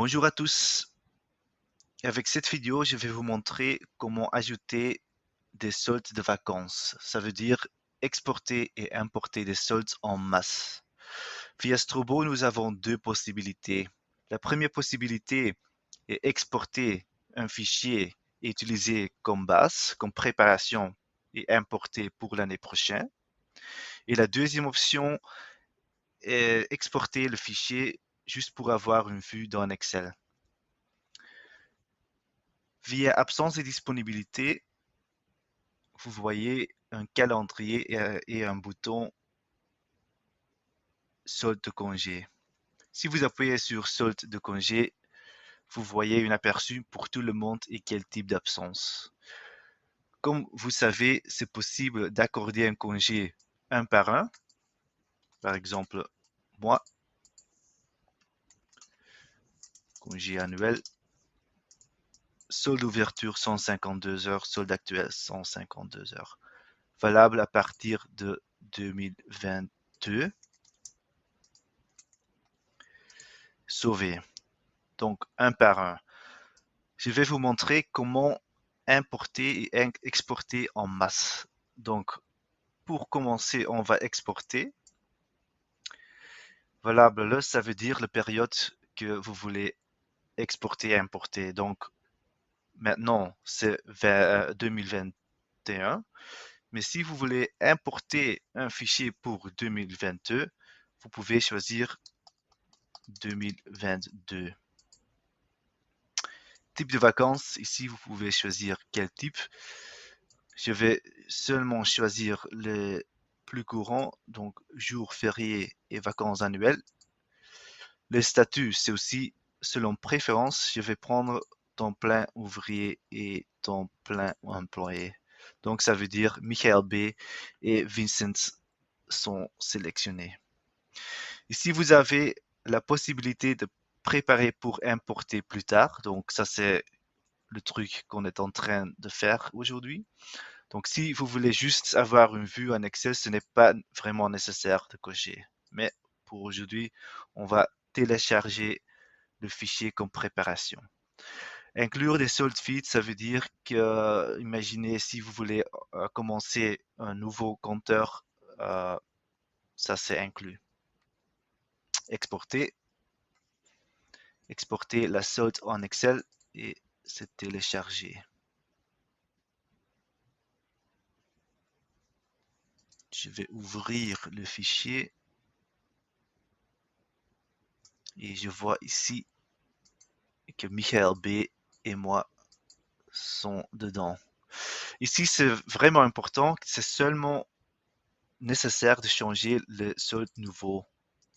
Bonjour à tous. Avec cette vidéo, je vais vous montrer comment ajouter des soldes de vacances. Ça veut dire exporter et importer des soldes en masse. Via Strobo, nous avons deux possibilités. La première possibilité est exporter un fichier et utiliser comme base, comme préparation et importer pour l'année prochaine. Et la deuxième option est exporter le fichier juste pour avoir une vue dans Excel. Via absence et disponibilité, vous voyez un calendrier et un bouton solde de congé. Si vous appuyez sur solde de congé, vous voyez un aperçu pour tout le monde et quel type d'absence. Comme vous savez, c'est possible d'accorder un congé un par un. Par exemple, moi, congé annuel, solde d'ouverture 152 heures, solde actuel 152 heures. Valable à partir de 2022. Sauver. Donc, un par un. Je vais vous montrer comment importer et exporter en masse. Donc, pour commencer, on va exporter. Valable, ça veut dire la période que vous voulez exporter et importer. Donc, maintenant, c'est 2021. Mais si vous voulez importer un fichier pour 2022, vous pouvez choisir 2022. Type de vacances, ici, vous pouvez choisir quel type. Je vais seulement choisir les plus courants, donc jours fériés et vacances annuelles. Les statuts, c'est aussi selon préférence. Je vais prendre temps plein ouvrier et temps plein employé. Donc ça veut dire Michael B. et Vincent sont sélectionnés. Ici, vous avez la possibilité de préparer pour importer plus tard. Donc ça, c'est le truc qu'on est en train de faire aujourd'hui. Donc, si vous voulez juste avoir une vue en Excel, ce n'est pas vraiment nécessaire de cocher. Mais pour aujourd'hui, on va télécharger le fichier comme préparation. Inclure des soldes feeds, ça veut dire que, imaginez si vous voulez commencer un nouveau compteur, ça c'est inclus. Exporter. Exporter la solde en Excel et c'est téléchargé. Je vais ouvrir le fichier et je vois ici que Michael B et moi sont dedans. Ici, c'est vraiment important, c'est seulement nécessaire de changer le solde nouveau.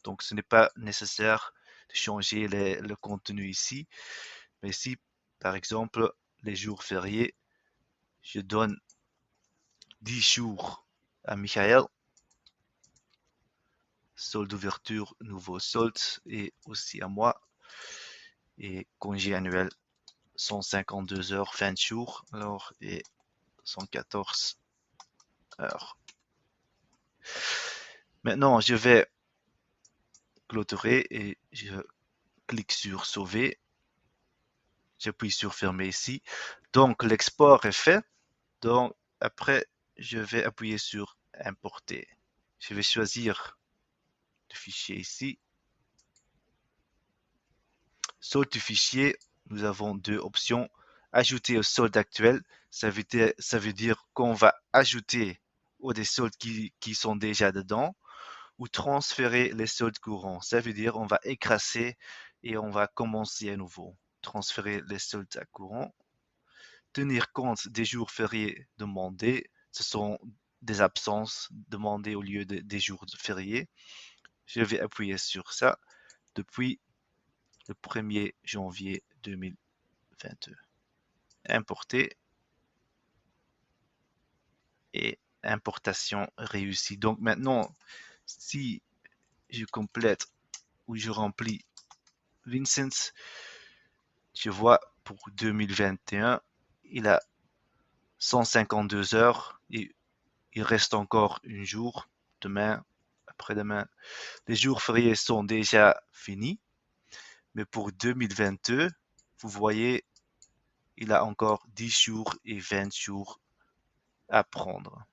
Donc, ce n'est pas nécessaire de changer le contenu ici. Mais si, par exemple, les jours fériés, je donne 10 jours à Michael, solde d'ouverture, nouveau solde, et aussi à moi, et congé annuel 152 heures, 20 jours, alors, et 114 heures. Maintenant, je vais clôturer et je clique sur sauver. J'appuie sur fermer ici. Donc, l'export est fait. Donc, après, je vais appuyer sur importer. Je vais choisir le fichier ici. Solde du fichier, nous avons deux options. Ajouter au solde actuel, ça veut dire qu'on va ajouter aux des soldes qui sont déjà dedans, ou transférer les soldes courants. Ça veut dire on va écraser et on va commencer à nouveau. Transférer les soldes à courant. Tenir compte des jours fériés demandés. Ce sont des absences demandées au lieu des jours fériés. Je vais appuyer sur ça depuis le 1er janvier 2022. Importer et importation réussie. Donc maintenant, si je complète ou je remplis Vincent, je vois pour 2021, il a 152 heures et il reste encore un jour, demain, après-demain. Les jours fériés sont déjà finis. Mais pour 2022, vous voyez, il a encore 10 jours et 20 jours à prendre.